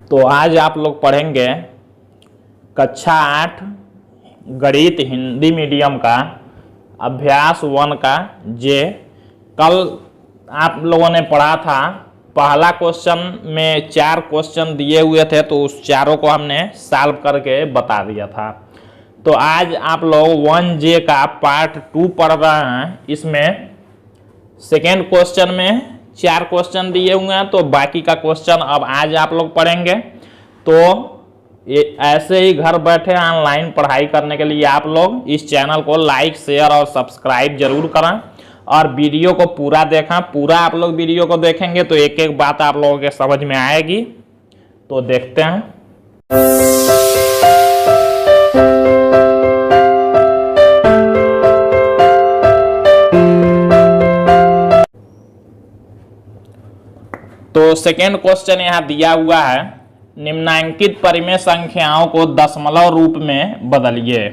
तो आज आप लोग पढ़ेंगे कक्षा 8 गणित हिंदी मीडियम का अभ्यास 1 का जे। कल आप लोगों ने पढ़ा था, पहला क्वेश्चन में 4 क्वेश्चन दिए हुए थे, तो उस चारों को हमने सॉल्व करके बता दिया था। तो आज आप लोग 1J का पार्ट 2 पढ़ रहे हैं। इसमें सेकेंड क्वेश्चन में 4 क्वेश्चन दिए हुए हैं, तो बाकी का क्वेश्चन अब आज आप लोग पढ़ेंगे। तो ऐसे ही घर बैठे ऑनलाइन पढ़ाई करने के लिए आप लोग इस चैनल को लाइक, शेयर और सब्सक्राइब जरूर करें और वीडियो को पूरा देखें। पूरा आप लोग वीडियो को देखेंगे तो एक एक बात आप लोगों के समझ में आएगी। तो देखते हैं। तो सेकेंड क्वेश्चन यहाँ दिया हुआ है, निम्नांकित परिमेय संख्याओं को दशमलव रूप में बदलिए।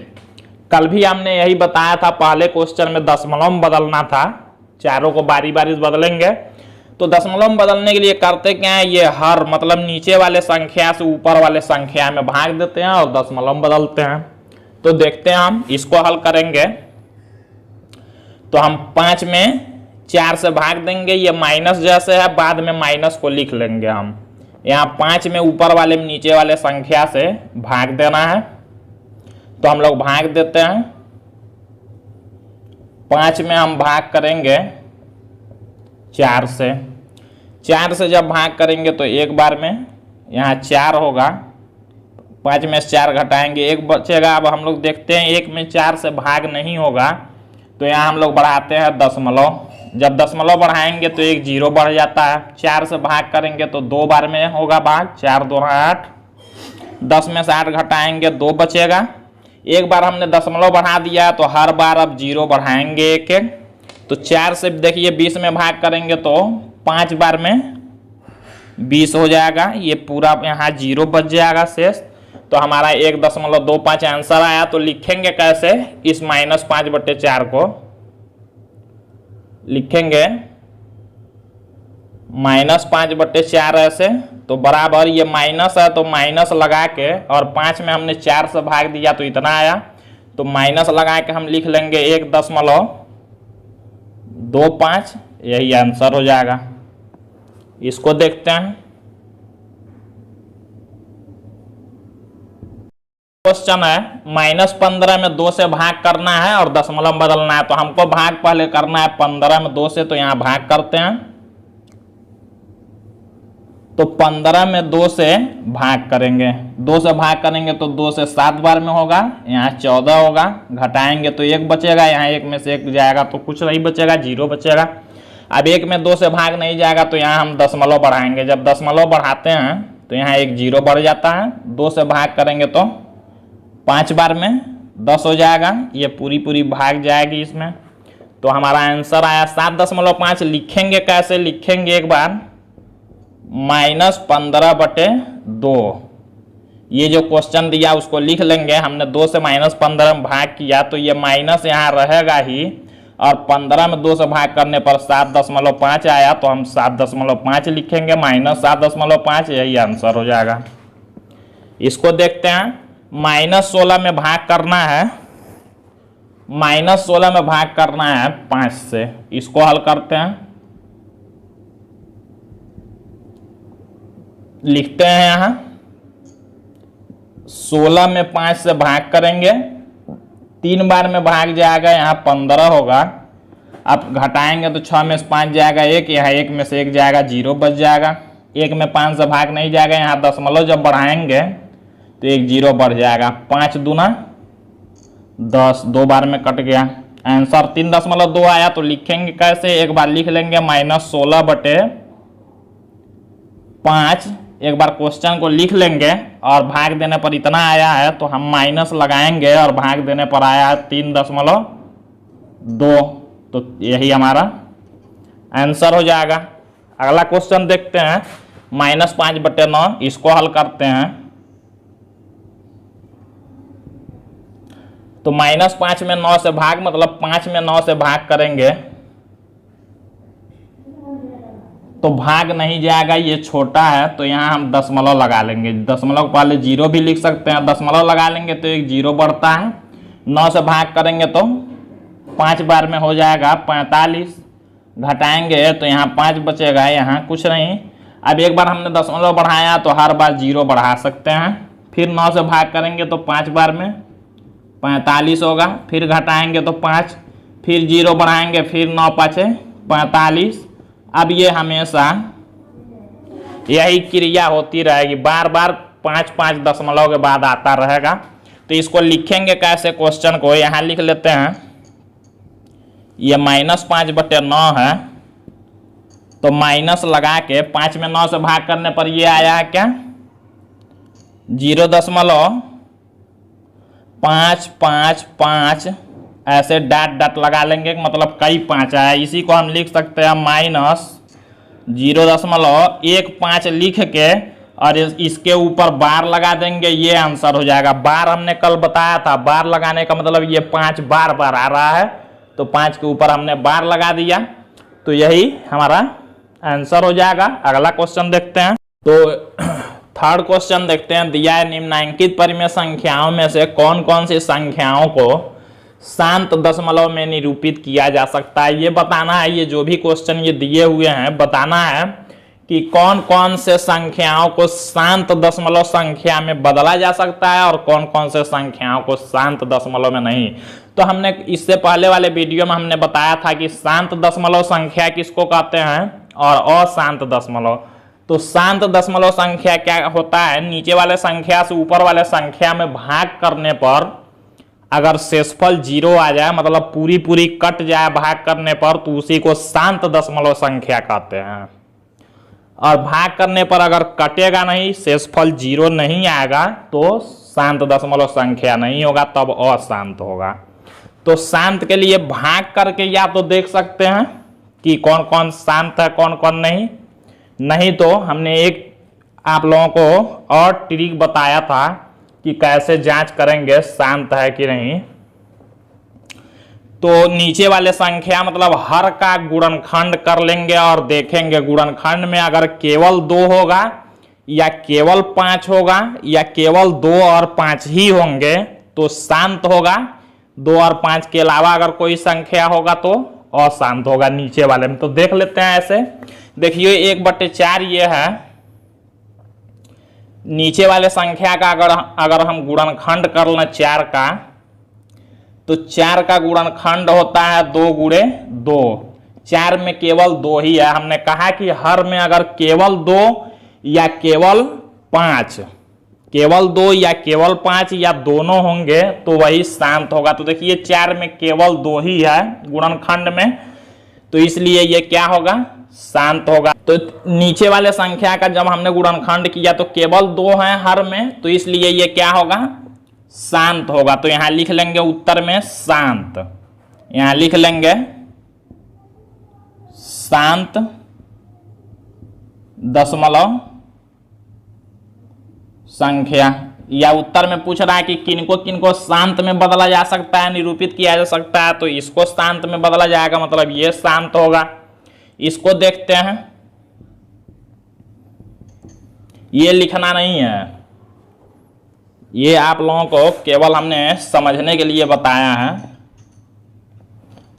कल भी हमने यही बताया था, पहले क्वेश्चन में दशमलव में बदलना था, चारों को बारी बारी बदलेंगे। तो दशमलव में बदलने के लिए करते क्या है, ये हर मतलब नीचे वाले संख्या से ऊपर वाले संख्या में भाग देते हैं और दशमलव में बदलते हैं। तो देखते हैं, हम इसको हल करेंगे। तो हम 5 में 4 से भाग देंगे, ये माइनस जैसे है, बाद में माइनस को लिख लेंगे हम। यहाँ 5 में ऊपर वाले में नीचे वाले संख्या से भाग देना है, तो हम लोग भाग देते हैं। 5 में हम भाग करेंगे 4 से। 4 से जब भाग करेंगे तो एक बार में यहाँ 4 होगा, 5 में से 4 घटाएंगे, 1 बचेगा। अब हम लोग देखते हैं 1 में 4 से भाग नहीं होगा, तो यहाँ हम लोग बढ़ाते हैं दशमलव। जब दशमलव बढ़ाएंगे तो 1 0 बढ़ जाता है। 4 से भाग करेंगे तो 2 बार में होगा भाग, 4 2 8। 10 में से 8 घटाएंगे 2 बचेगा। एक बार हमने दशमलव बढ़ा दिया तो हर बार अब 0 बढ़ाएंगे 1 1। तो 4 से देखिए 20 में भाग करेंगे तो 5 बार में 20 हो जाएगा, ये पूरा यहाँ 0 बच जाएगा शेष। तो हमारा 1.25 आंसर आया। तो लिखेंगे कैसे, इस -5/4 को लिखेंगे -5/4 ऐसे। तो बराबर ये माइनस है तो माइनस लगा के, और 5 में हमने 4 से भाग दिया तो इतना आया, तो माइनस लगा के हम लिख लेंगे 1.25, यही आंसर हो जाएगा। इसको देखते हैं। क्वेश्चन है, -15 में 2 से भाग करना है और दशमलव बदलना है। तो हमको भाग पहले करना है 15 में 2 से, तो यहाँ भाग करते हैं। तो 15 में 2 से भाग करेंगे, 2 से भाग करेंगे तो 2 से 7 बार में होगा, यहाँ 14 होगा। घटाएंगे तो 1 बचेगा, यहाँ 1 में से 1 जाएगा तो कुछ नहीं बचेगा, 0 बचेगा। अब 1 में 2 से भाग नहीं जाएगा तो यहाँ हम दशमलव बढ़ाएंगे। जब दशमलव बढ़ाते हैं तो यहाँ 1 0 बढ़ जाता है। 2 से भाग करेंगे तो 5 बार में 10 हो जाएगा, ये पूरी भाग जाएगी इसमें। तो हमारा आंसर आया 7.5। लिखेंगे कैसे, लिखेंगे एक बार -15/2। ये जो क्वेश्चन दिया उसको लिख लेंगे। हमने 2 से -15 में भाग किया तो ये माइनस यहाँ रहेगा ही, और 15 में 2 से भाग करने पर 7.5 आया, तो हम 7.5 लिखेंगे, -7.5, यही आंसर हो जाएगा। इसको देखते हैं। -16 में भाग करना है, -16 में भाग करना है 5 से। इसको हल करते हैं। लिखते हैं यहाँ 16 में 5 से भाग करेंगे, 3 बार में भाग जाएगा, यहाँ 15 होगा। अब घटाएंगे तो 6 में से 5 जाएगा 1, यहाँ 1 में से 1 जाएगा, 0 बच जाएगा। 1 में 5 से भाग नहीं जाएगा, यहाँ दशमलव जब बढ़ाएंगे तो 1 0 बढ़ जाएगा। 5 दूना 10, 2 बार में कट गया। आंसर 3.2 आया। तो लिखेंगे कैसे, एक बार लिख लेंगे -16/5। एक बार क्वेश्चन को लिख लेंगे और भाग देने पर इतना आया है, तो हम माइनस लगाएंगे और भाग देने पर आया है 3.2। तो यही हमारा आंसर हो जाएगा। अगला क्वेश्चन देखते हैं, -5/9। इसको हल करते हैं। तो -5 में 9 से भाग, मतलब 5 में 9 से भाग करेंगे तो भाग नहीं जाएगा, ये छोटा है तो यहाँ हम दशमलव लगा लेंगे। दशमलव पहले जीरो भी लिख सकते हैं, दशमलव लगा लेंगे तो एक जीरो बढ़ता है। 9 से भाग करेंगे तो 5 बार में हो जाएगा 45, घटाएंगे तो यहाँ 5 बचेगा, यहाँ कुछ नहीं। अब एक बार हमने दशमलव बढ़ाया तो हर बार जीरो बढ़ा सकते हैं। फिर 9 से भाग करेंगे तो 5 बार में 45 होगा, फिर घटाएंगे तो 5, फिर जीरो बढ़ाएंगे, फिर 9 5 45। अब ये हमेशा यही क्रिया होती रहेगी, बार बार 5 5 दशमलव के बाद आता रहेगा। तो इसको लिखेंगे कैसे क्वेश्चन को, यहाँ लिख लेते हैं। ये -5/9 है, तो माइनस लगा के 5 में 9 से भाग करने पर ये आया है क्या, 0.555, ऐसे डॉट डॉट लगा लेंगे, मतलब कई 5 आया। इसी को हम लिख सकते हैं -0.15 लिख के और इसके ऊपर बार लगा देंगे, ये आंसर हो जाएगा। बार हमने कल बताया था, बार लगाने का मतलब ये 5 बार बार आ रहा है, तो 5 के ऊपर हमने बार लगा दिया, तो यही हमारा आंसर हो जाएगा। अगला क्वेश्चन देखते हैं। तो थर्ड क्वेश्चन देखते हैं। दिया है निम्नलिखित परिमेय संख्याओं में से कौन कौन सी संख्याओं को शांत दशमलव में निरूपित किया जा सकता है, ये बताना है। ये जो भी क्वेश्चन ये दिए हुए हैं बताना है कि कौन कौन से संख्याओं को शांत दशमलव संख्या में बदला जा सकता है और कौन कौन से संख्याओं को शांत दशमलव में नहीं। तो हमने इससे पहले वाले वीडियो में हमने बताया था कि शांत दशमलव संख्या किसको कहते हैं और अशांत दशमलव। तो शांत दशमलव संख्या क्या होता है, नीचे वाले संख्या से ऊपर वाले संख्या में भाग करने पर अगर शेषफल 0 आ जाए, मतलब पूरी कट जाए भाग करने पर, तो उसी को शांत दशमलव संख्या कहते हैं। और भाग करने पर अगर कटेगा नहीं, शेषफल 0 नहीं आएगा, तो शांत दशमलव संख्या नहीं होगा, तब अशांत होगा। तो शांत के लिए भाग करके या तो देख सकते हैं कि कौन कौन शांत है कौन कौन नहीं तो हमने एक आप लोगों को और ट्रिक बताया था कि कैसे जांच करेंगे शांत है कि नहीं। तो नीचे वाले संख्या मतलब हर का गुणनखंड कर लेंगे और देखेंगे गुणनखंड में अगर केवल 2 होगा या केवल 5 होगा या केवल 2 और 5 ही होंगे तो शांत होगा। 2 और 5 के अलावा अगर कोई संख्या होगा तो अशांत होगा नीचे वाले में। तो देख लेते हैं ऐसे। देखिए 1/4 ये है, नीचे वाले संख्या का अगर हम गुणनखंड कर लें 4 का, तो 4 का गुणनखंड होता है 2 × 2। 4 में केवल 2 ही है। हमने कहा कि हर में अगर केवल 2 या केवल 5, केवल 2 या केवल 5 या दोनों होंगे तो वही शांत होगा। तो देखिए 4 में केवल 2 ही है गुणनखंड में, तो इसलिए ये क्या होगा, शांत होगा। तो नीचे वाले संख्या का जब हमने गुणनखंड किया तो केवल 2 है हर में, तो इसलिए ये क्या होगा, शांत होगा। तो यहां लिख लेंगे उत्तर में शांत, यहां लिख लेंगे शांत दशमलव संख्या। या उत्तर में पूछ रहा है कि किनको किनको शांत में बदला जा सकता है, निरूपित किया जा सकता है, तो इसको शांत में बदला जाएगा, मतलब ये शांत होगा। इसको देखते हैं, ये लिखना नहीं है, ये आप लोगों को केवल हमने समझने के लिए बताया है।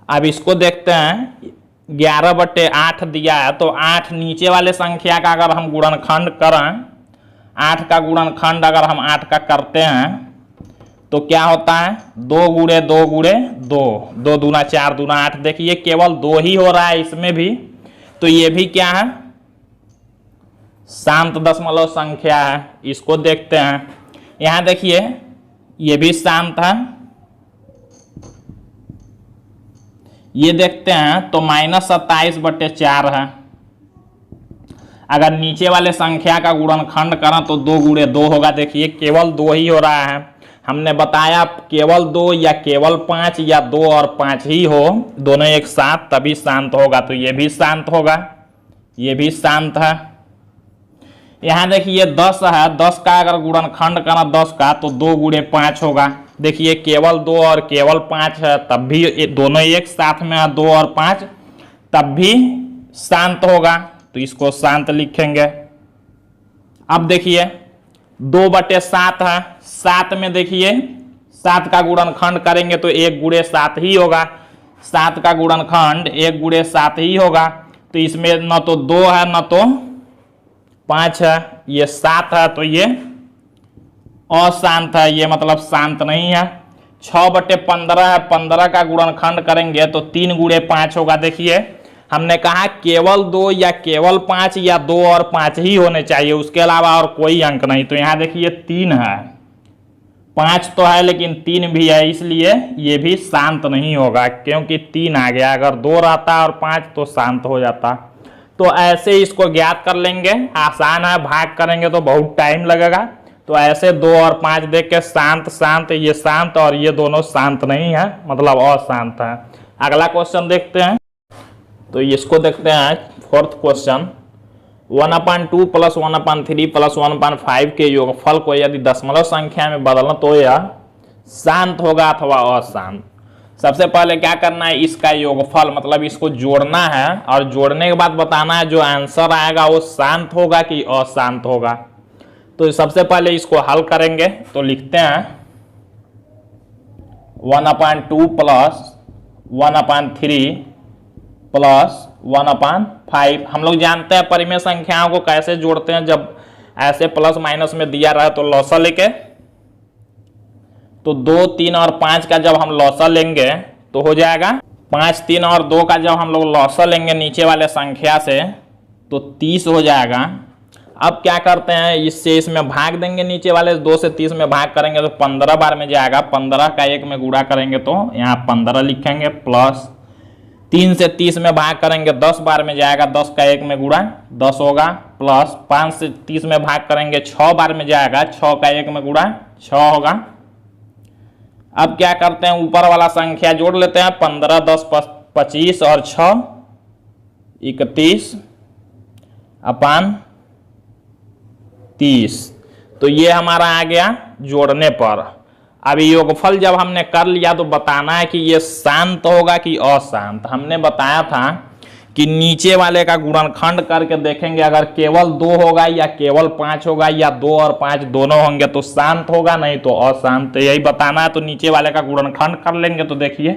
अब इसको देखते हैं। 11/8 दिया है, तो 8 नीचे वाले संख्या का अगर हम गुणनखंड करें, 8 का गुणनखंड अगर हम 8 का करते हैं तो क्या होता है, 2 × 2 × 2, 2 दूना 4 दूना 8। देखिए केवल 2 ही हो रहा है इसमें भी, तो ये भी क्या है, शांत दशमलव संख्या है। इसको देखते हैं। यहां देखिए ये भी शांत है। ये देखते हैं तो -27/4 है। अगर नीचे वाले संख्या का गुणनखंड करें तो 2 × 2 होगा। देखिए केवल 2 ही हो रहा है। हमने बताया केवल 2 या केवल 5 या 2 और 5 ही हो, दोनों एक साथ, तभी शांत होगा। तो ये भी शांत होगा, ये भी शांत है। यहां देखिए 10 है, 10 का अगर गुणनखंड करें 10 का तो 2 × 5 होगा। देखिए केवल 2 और केवल 5 है, तब भी दोनों एक साथ में है, 2 और 5, तब भी शांत होगा। तो इसको शांत लिखेंगे। अब देखिए 2/7 है, 7 में देखिए 7 का गुणनखंड करेंगे तो 1 गुणे 7 ही होगा, 7 का गुणनखंड 1 गुणे 7 ही होगा। तो इसमें न तो 2 है न तो 5 है, ये 7 है तो ये अशांत है, ये मतलब शांत नहीं है। 6/15 है, 15 का गुणनखंड करेंगे तो 3 गुणे 5 होगा। देखिए हमने कहा केवल 2 या केवल 5 या 2 और 5 ही होने चाहिए, उसके अलावा और कोई अंक नहीं। तो यहाँ देखिए 3 है, 5 तो है लेकिन 3 भी है, इसलिए ये भी शांत नहीं होगा क्योंकि 3 आ गया। अगर 2 रहता और 5 तो शांत हो जाता। तो ऐसे इसको ज्ञात कर लेंगे, आसान है, भाग करेंगे तो बहुत टाइम लगेगा। तो ऐसे 2 और 5 देख के शांत शांत, ये शांत और ये दोनों शांत नहीं है, मतलब अशांत है। अगला क्वेश्चन देखते हैं। तो इसको देखते हैं 4th क्वेश्चन। 1/2 + 1/3 + 1/5 के योगफल को यदि दशमलव संख्या में बदलना तो यह शांत होगा अथवा अशांत। सबसे पहले क्या करना है, इसका योगफल मतलब इसको जोड़ना है और जोड़ने के बाद बताना है जो आंसर आएगा वो शांत होगा कि अशांत होगा। तो सबसे पहले इसको हल करेंगे तो लिखते हैं 1/2 + 1/3 + 1/5। हम लोग जानते हैं परिमेय संख्याओं को कैसे जोड़ते हैं, जब ऐसे प्लस माइनस में दिया रहा तो लौसा लेके, तो 2, 3 और 5 का जब हम लौसा लेंगे तो हो जाएगा 5, 3 और 2 का जब हम लोग लौसा लेंगे नीचे वाले संख्या से तो 30 हो जाएगा। अब क्या करते हैं, इससे इसमें भाग देंगे, नीचे वाले 2 से 30 में भाग करेंगे तो 15 बार में जाएगा। 15 का 1 में गुणा करेंगे तो यहाँ 15 लिखेंगे, प्लस 3 से 30 में भाग करेंगे 10 बार में जाएगा, 10 का 1 में गुणा 10 होगा, प्लस 5 से 30 में भाग करेंगे 6 बार में जाएगा, 6 का 1 में गुणा 6 होगा। अब क्या करते हैं, ऊपर वाला संख्या जोड़ लेते हैं, 15, 10, 25 और 6 31/30। तो ये हमारा आ गया जोड़ने पर। अब योगफल जब हमने कर लिया तो बताना है कि ये शांत होगा कि अशांत। हमने बताया था कि नीचे वाले का गुणनखंड करके देखेंगे, अगर केवल 2 होगा या केवल 5 होगा या 2 और 5 दोनों होंगे तो शांत होगा, नहीं तो अशांत। यही बताना है। तो नीचे वाले का गुणनखंड कर लेंगे तो देखिए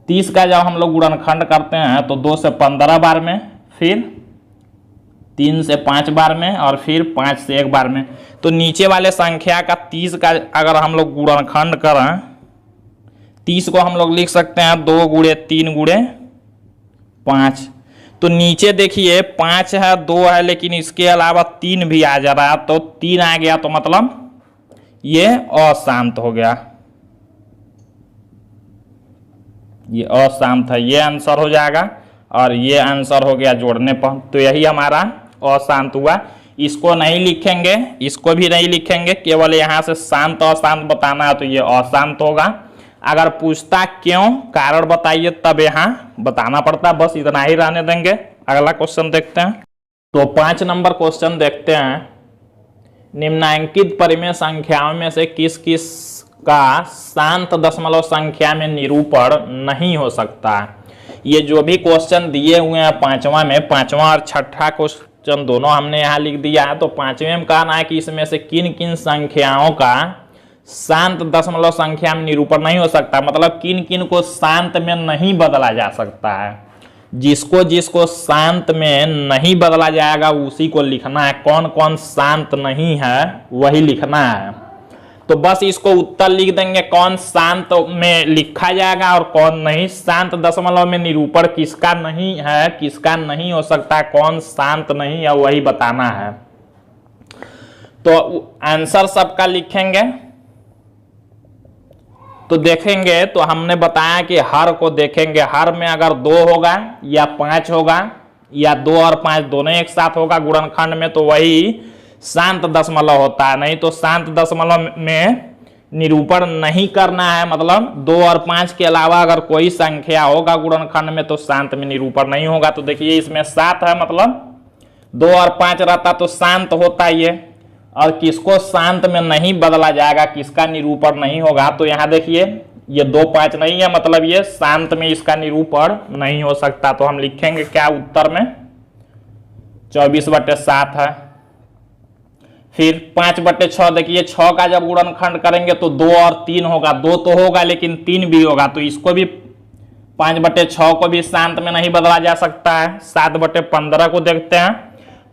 30 का जब हम लोग गुणनखंड करते हैं तो 2 से 15 बार में, फिर 3 से 5 बार में और फिर 5 से 1 बार में। तो नीचे वाले संख्या का 30 का अगर हम लोग गुणनखंड करें, 30 को हम लोग लिख सकते हैं 2 गुणे 3 गुणे 5। तो नीचे देखिए 5 है, 2 है, लेकिन इसके अलावा 3 भी आ जा रहा है, तो 3 आ गया तो मतलब ये अशांत हो गया, ये अशांत है। ये आंसर हो जाएगा और ये आंसर हो गया जोड़ने पर। तो यही हमारा अशांत हुआ। इसको नहीं लिखेंगे, इसको भी नहीं लिखेंगे, केवल यहाँ से शांत अशांत बताना है तो ये अशांत होगा। अगर पूछता क्यों, कारण बताइए, तब यहाँ बताना पड़ता। बस इतना ही रहने देंगे। अगला क्वेश्चन देखते हैं। तो 5 नंबर क्वेश्चन देखते हैं। निम्नांकित परिमेय संख्याओं में से किस किस का शांत दशमलव संख्या में निरूपण नहीं हो सकता। ये जो भी क्वेश्चन दिए हुए हैं 5वां में, 5वां और 6ठा क्वेश्चन दोनों हमने यहाँ लिख दिया है। तो 5वें में कहना है कि इसमें से किन किन संख्याओं का शांत दशमलव संख्या में निरूपण नहीं हो सकता, मतलब किन किन को शांत में नहीं बदला जा सकता है। जिसको जिसको शांत में नहीं बदला जाएगा उसी को लिखना है। कौन कौन शांत नहीं है वही लिखना है। तो बस इसको उत्तर लिख देंगे, कौन शांत में लिखा जाएगा और कौन नहीं। शांत दशमलव में निरूपण किसका नहीं है, किसका नहीं हो सकता, कौन शांत नहीं है, वही बताना है। तो आंसर सबका लिखेंगे। तो देखेंगे तो हमने बताया कि हर को देखेंगे। हर में अगर 2 होगा या 5 होगा या 2 और 5 दोनों एक साथ होगा गुणनखंड में तो वही शांत दशमलव होता है। नहीं तो शांत दशमलव में निरूपण नहीं करना है, मतलब 2 और 5 के अलावा अगर कोई संख्या होगा गुणनखंड में तो शांत में निरूपण नहीं होगा। तो देखिए इसमें 7 है, मतलब 2 और 5 रहता तो शांत होता ये। और किसको शांत में नहीं बदला जाएगा, किसका निरूपण नहीं होगा, तो यहाँ देखिए ये 2, 5 नहीं है, मतलब ये शांत में इसका निरूपण नहीं हो सकता। तो हम लिखेंगे क्या उत्तर में, 24/7 है। फिर 5/6 देखिए 6 का जब गुणनखंड करेंगे तो 2 और 3 होगा, 2 तो होगा लेकिन 3 भी होगा, तो इसको भी 5/6 को भी शांत में नहीं बदला जा सकता है। 7/15 को देखते हैं,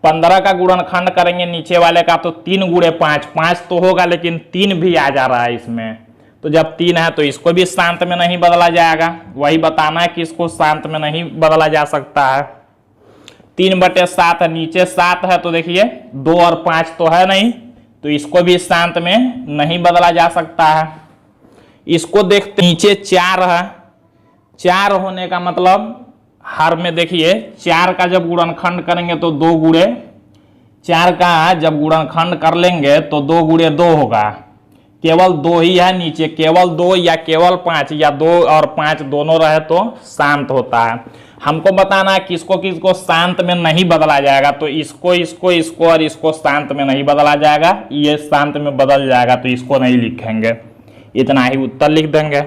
15 का गुणनखंड करेंगे नीचे वाले का तो 3 × 5, 5 तो होगा लेकिन 3 भी आ जा रहा है इसमें, तो जब 3 है तो इसको भी शांत में नहीं बदला जाएगा। वही बताना है कि इसको शांत में नहीं बदला जा सकता है। 3/7 है, नीचे 7 है तो देखिए 2 और 5 तो है नहीं, तो इसको भी शांत में नहीं बदला जा सकता है। इसको देखते नीचे 4 है, 4 होने का मतलब हर में देखिए 4 का जब गुणनखंड करेंगे तो 2 × 4 का जब गुणनखंड कर लेंगे तो 2 × 2 होगा। केवल 2 ही है नीचे, केवल 2 या केवल 5 या 2 और 5 दोनों रहे तो शांत होता है। हमको बताना है किसको किसको शांत में नहीं बदला जाएगा, तो इसको इसको इसको और इसको शांत में नहीं बदला जाएगा, ये शांत में बदल जाएगा तो इसको नहीं लिखेंगे, इतना ही उत्तर लिख देंगे।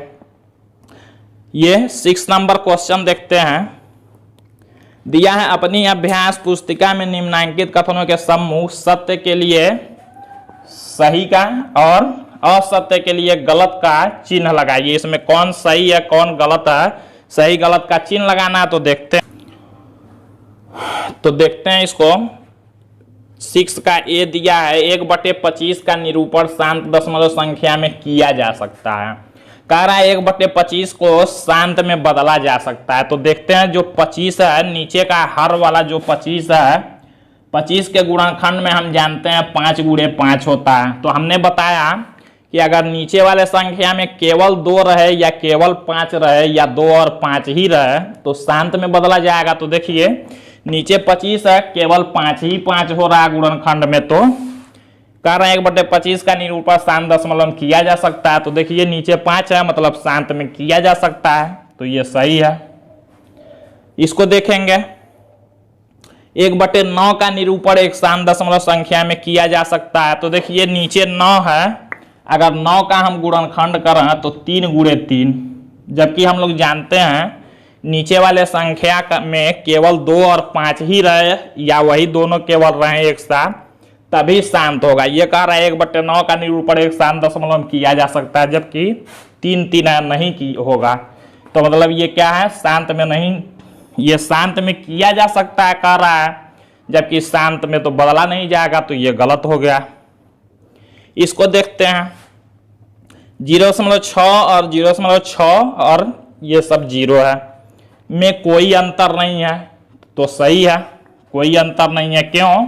ये 6 नंबर क्वेश्चन देखते हैं। दिया है अपनी अभ्यास पुस्तिका में निम्नांकित कथनों के समूह सत्य के लिए सही का और असत्य के लिए गलत का चिन्ह लगाइए। इसमें कौन सही है कौन गलत है, सही गलत का चिन्ह लगाना है। तो देखते हैं इसको। 6 का ए दिया है 1/25 का निरूपण शांत दशमलव संख्या में किया जा सकता है। कह रहा है 1/25 को शांत में बदला जा सकता है। तो देखते हैं जो 25 है नीचे का हर वाला जो 25 है, 25 के गुणनखंड में हम जानते हैं 5 × 5 होता है। तो हमने बताया कि अगर नीचे वाले संख्या में केवल 2 रहे या केवल 5 रहे या 2 और 5 ही रहे तो शांत में बदला जाएगा। तो देखिए नीचे 25 है, केवल 5 ही 5 हो रहा है गुणनखंड में, तो कह रहे हैं 1/25 का निरूपण शांत दशमलव में किया जा सकता है। तो देखिए नीचे 5 है मतलब शांत में किया जा सकता है, तो ये सही है। इसको देखेंगे 1/9 का निरूपण एक शांत दशमलव संख्या में किया जा सकता है। तो देखिए नीचे 9 है, अगर 9 का हम गुणनखंड करें तो 3 × 3, जबकि हम लोग जानते हैं नीचे वाले संख्या में केवल 2 और 5 ही रहे या वही दोनों केवल रहे एक साथ तभी शांत होगा। ये कह रहा है 1/9 का निरूपण एक शांत दशमलव में किया जा सकता है, जबकि 3 नहीं की होगा। तो मतलब ये क्या है, शांत में नहीं, ये शांत में किया जा सकता है कह रहा है, जबकि शांत में तो बदला नहीं जाएगा, तो ये गलत हो गया। इसको देखते हैं 0.6 और 0.6 और ये सब 0 है, में कोई अंतर नहीं है, तो सही है, कोई अंतर नहीं है। क्यों?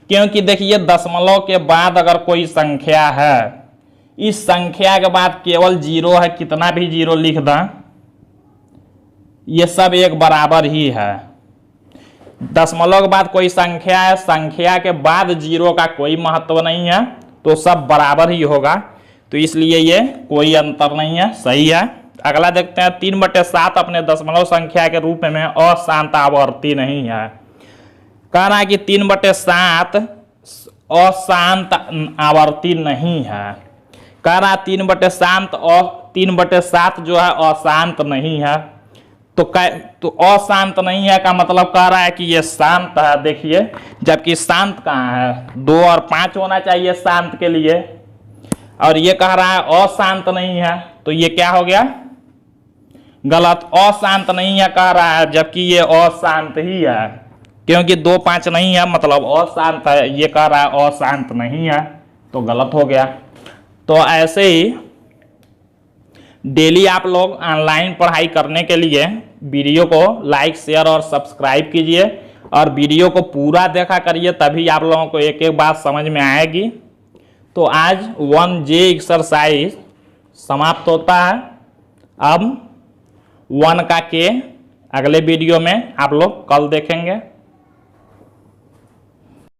क्योंकि देखिए दशमलव के बाद अगर कोई संख्या है, इस संख्या के बाद केवल 0 है, कितना भी 0 लिख दें ये सब एक बराबर ही है। दशमलव के बाद कोई संख्या है, संख्या के बाद 0 का कोई महत्व नहीं है, तो सब बराबर ही होगा, तो इसलिए ये कोई अंतर नहीं है, सही है। अगला देखते हैं 3/7 अपने दशमलव संख्या के रूप में अशांत आवर्ती नहीं है। कह रहा है कि 3/7 अशांत आवर्ती नहीं है। कह रहा है 3/7 जो है अशांत नहीं है। तो अशांत नहीं है का मतलब कह रहा है कि ये शांत है, देखिए, जबकि शांत कहाँ है, 2 और 5 होना चाहिए शांत के लिए, और ये कह रहा है अशांत नहीं है, तो ये क्या हो गया, गलत। अशांत नहीं है कह रहा है, जबकि ये अशांत ही है, क्योंकि 2 5 नहीं है मतलब अशांत है, ये कह रहा है अशांत नहीं है, तो गलत हो गया। तो ऐसे ही डेली आप लोग ऑनलाइन पढ़ाई करने के लिए वीडियो को लाइक शेयर और सब्सक्राइब कीजिए, और वीडियो को पूरा देखा करिए, तभी आप लोगों को एक एक बात समझ में आएगी। तो आज 1J एक्सरसाइज समाप्त होता है। अब 1 का K अगले वीडियो में आप लोग कल देखेंगे।